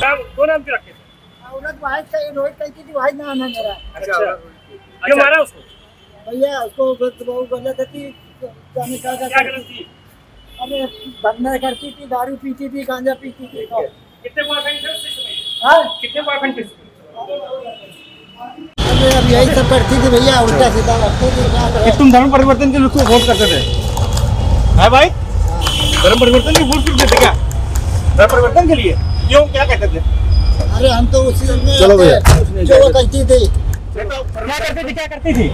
दो नाम क्यों रखे थे? औरत वाहिद का रोहित कहती थी, वाहिद नाम है मेरा। अच्छा, क्यों मारा उसको? भैया उसको वो गलत थी, जाने क्या क्या गलत थी? अरे धंधा करती थी, दारू पीती थी, गांजा पीती थी। कितने बॉयफ्रेंड थे उसके समय? हाँ? कितने बॉयफ्रेंड थे उसके? अरे अब यही सब करती थी भैया, उल्टा सीधा रखती थी। तुम धर्म परिवर्तन के लिए उसको वोट करते थे? है भाई, धर्म परिवर्तन के वोट क्यों देते? क्या धर्म परिवर्तन के लिए? क्यों, क्या कहते थे? अरे हम तो उसी में चलो भैया। जो वो कहती थी, क्या करती थी, क्या करती थी?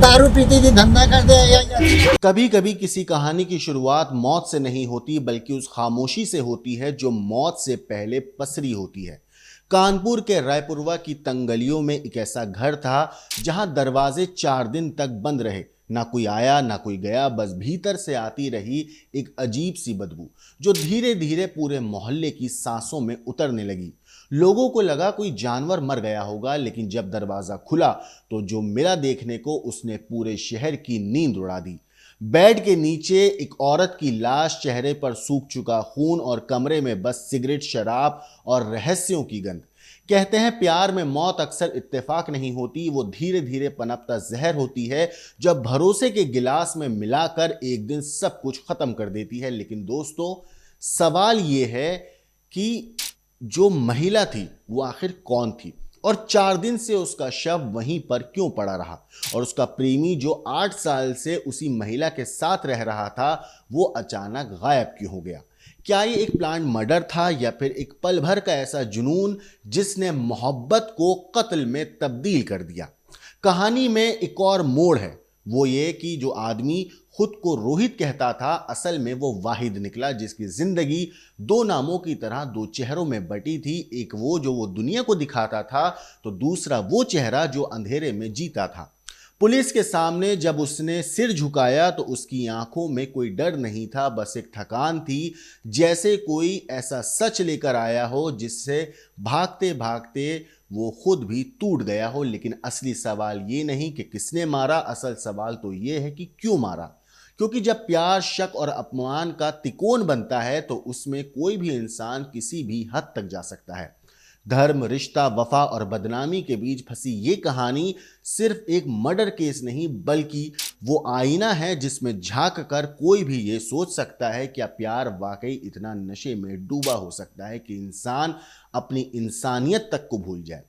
दारू पीती थी, धंधा कर दे। कभी कभी किसी कहानी की शुरुआत मौत से नहीं होती बल्कि उस खामोशी से होती है जो मौत से पहले पसरी होती है। कानपुर के रायपुरवा की तंग गलियों में एक ऐसा घर था जहां दरवाजे 4 दिन तक बंद रहे। ना कोई आया ना कोई गया, बस भीतर से आती रही एक अजीब सी बदबू जो धीरे धीरे पूरे मोहल्ले की सांसों में उतरने लगी। लोगों को लगा कोई जानवर मर गया होगा, लेकिन जब दरवाजा खुला तो जो मिला देखने को उसने पूरे शहर की नींद उड़ा दी। बेड के नीचे एक औरत की लाश, चेहरे पर सूख चुका खून और कमरे में बस सिगरेट, शराब और रहस्यों की गंध। कहते हैं प्यार में मौत अक्सर इत्तेफाक नहीं होती, वो धीरे धीरे पनपता जहर होती है जब भरोसे के गिलास में मिलाकर एक दिन सब कुछ खत्म कर देती है। लेकिन दोस्तों, सवाल ये है कि जो महिला थी वो आखिर कौन थी और 4 दिन से उसका शव वहीं पर क्यों पड़ा रहा, और उसका प्रेमी जो 8 साल से उसी महिला के साथ रह रहा था वो अचानक गायब क्यों हो गया। क्या ये एक प्लान मर्डर था या फिर एक पल भर का ऐसा जुनून जिसने मोहब्बत को कत्ल में तब्दील कर दिया। कहानी में एक और मोड़ है, वो ये कि जो आदमी खुद को रोहित कहता था असल में वो वाहिद निकला, जिसकी जिंदगी 2 नामों की तरह 2 चेहरों में बटी थी। एक वो दुनिया को दिखाता था, तो दूसरा वो चेहरा जो अंधेरे में जीता था। पुलिस के सामने जब उसने सिर झुकाया तो उसकी आंखों में कोई डर नहीं था, बस एक थकान थी, जैसे कोई ऐसा सच लेकर आया हो जिससे भागते भागते वो खुद भी टूट गया हो। लेकिन असली सवाल ये नहीं कि किसने मारा, असल सवाल तो ये है कि क्यों मारा। क्योंकि जब प्यार, शक और अपमान का तिकोन बनता है तो उसमें कोई भी इंसान किसी भी हद तक जा सकता है। धर्म, रिश्ता, वफा और बदनामी के बीच फंसी ये कहानी सिर्फ एक मर्डर केस नहीं बल्कि वो आईना है जिसमें झांक कर कोई भी ये सोच सकता है क्या प्यार वाकई इतना नशे में डूबा हो सकता है कि इंसान अपनी इंसानियत तक को भूल जाए।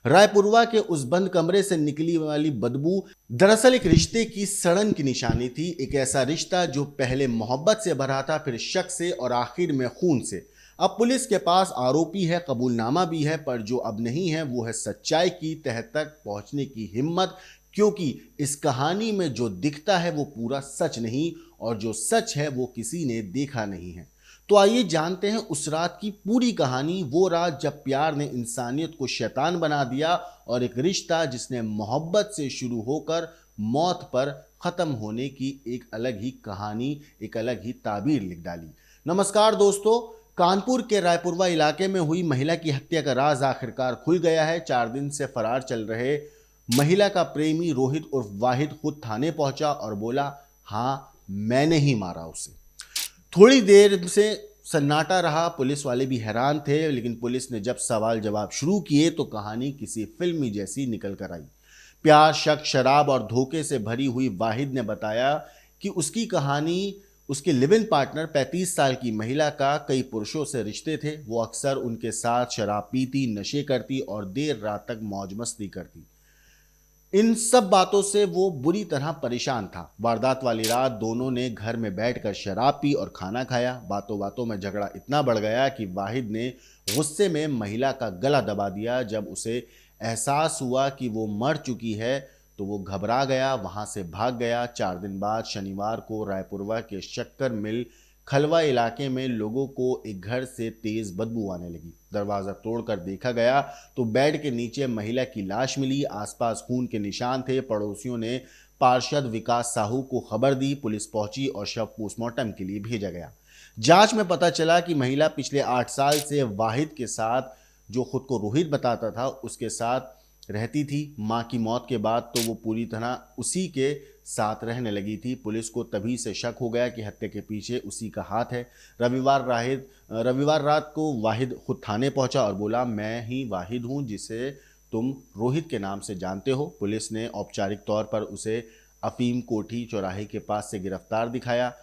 रायपुरवा के उस बंद कमरे से निकली वाली बदबू दरअसल एक रिश्ते की सड़न की निशानी थी। एक ऐसा रिश्ता जो पहले मोहब्बत से भरा था, फिर शक से और आखिर में खून से। अब पुलिस के पास आरोपी है, कबूलनामा भी है, पर जो अब नहीं है वो है सच्चाई की तह तक पहुंचने की हिम्मत। क्योंकि इस कहानी में जो दिखता है वो पूरा सच नहीं, और जो सच है वो किसी ने देखा नहीं है। तो आइए जानते हैं उस रात की पूरी कहानी, वो रात जब प्यार ने इंसानियत को शैतान बना दिया और एक रिश्ता जिसने मोहब्बत से शुरू होकर मौत पर ख़त्म होने की एक अलग ही कहानी, एक अलग ही ताबीर लिख डाली। नमस्कार दोस्तों, कानपुर के रायपुरवा इलाके में हुई महिला की हत्या का राज आखिरकार खुल गया है। 4 दिन से फरार चल रहे महिला का प्रेमी रोहित उर्फ वाहिद खुद थाने पहुंचा और बोला, हाँ मैंने ही मारा उसे। थोड़ी देर से सन्नाटा रहा, पुलिस वाले भी हैरान थे, लेकिन पुलिस ने जब सवाल जवाब शुरू किए तो कहानी किसी फिल्मी जैसी निकल कर आई। प्यार, शक, शराब और धोखे से भरी हुई वाहिद ने बताया कि उसकी कहानी उसके लिव इन पार्टनर 35 साल की महिला का कई पुरुषों से रिश्ते थे। वो अक्सर उनके साथ शराब पीती, नशे करती और देर रात तक मौज मस्ती करती। इन सब बातों से वो बुरी तरह परेशान था। वारदात वाली रात दोनों ने घर में बैठकर शराब पी और खाना खाया। बातों बातों में झगड़ा इतना बढ़ गया कि वाहिद ने गुस्से में महिला का गला दबा दिया। जब उसे एहसास हुआ कि वो मर चुकी है तो वो घबरा गया, वहां से भाग गया। 4 दिन बाद शनिवार को रायपुरवा के शक्कर मिल खलवा इलाके में लोगों को एक घर से तेज बदबू आने लगी। दरवाज़ा तोड़कर देखा गया तो बेड के नीचे महिला की लाश मिली। आसपास खून के निशान थे। पड़ोसियों ने पार्षद विकास साहू को खबर दी। पुलिस पहुंची और शव पोस्टमार्टम के लिए भेजा गया। जांच में पता चला कि महिला पिछले 8 साल से वाहिद के साथ, जो खुद को रोहित बताता था, उसके साथ रहती थी। मां की मौत के बाद तो वो पूरी तरह उसी के साथ रहने लगी थी। पुलिस को तभी से शक हो गया कि हत्या के पीछे उसी का हाथ है। रविवार रात को वाहिद खुद थाने पहुंचा और बोला, मैं ही वाहिद हूं जिसे तुम रोहित के नाम से जानते हो। पुलिस ने औपचारिक तौर पर उसे अफीम कोठी चौराहे के पास से गिरफ्तार दिखाया।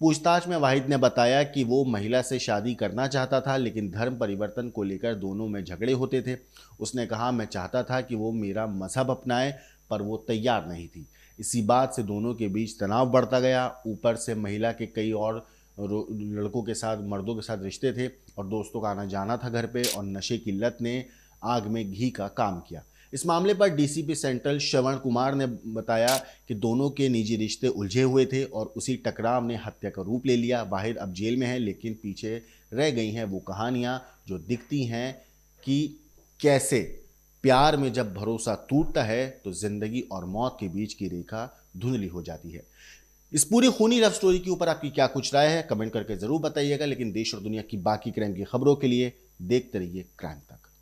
पूछताछ में वाहिद ने बताया कि वो महिला से शादी करना चाहता था, लेकिन धर्म परिवर्तन को लेकर दोनों में झगड़े होते थे। उसने कहा, मैं चाहता था कि वो मेरा मजहब अपनाए, पर वो तैयार नहीं थी। इसी बात से दोनों के बीच तनाव बढ़ता गया। ऊपर से महिला के कई और लड़कों के साथ, मर्दों के साथ रिश्ते थे और दोस्तों का आना जाना था घर पे, और नशे की लत ने आग में घी का काम किया। इस मामले पर डीसीपी सेंट्रल श्रवण कुमार ने बताया कि दोनों के निजी रिश्ते उलझे हुए थे और उसी टकराव ने हत्या का रूप ले लिया। वाहिद अब जेल में है, लेकिन पीछे रह गई हैं वो कहानियां जो दिखती हैं कि कैसे प्यार में जब भरोसा टूटता है तो जिंदगी और मौत के बीच की रेखा धुंधली हो जाती है। इस पूरी खूनी लव स्टोरी के ऊपर आपकी क्या कुछ राय है, कमेंट करके जरूर बताइएगा। लेकिन देश और दुनिया की बाकी क्राइम की खबरों के लिए देखते रहिए क्राइम टाइम।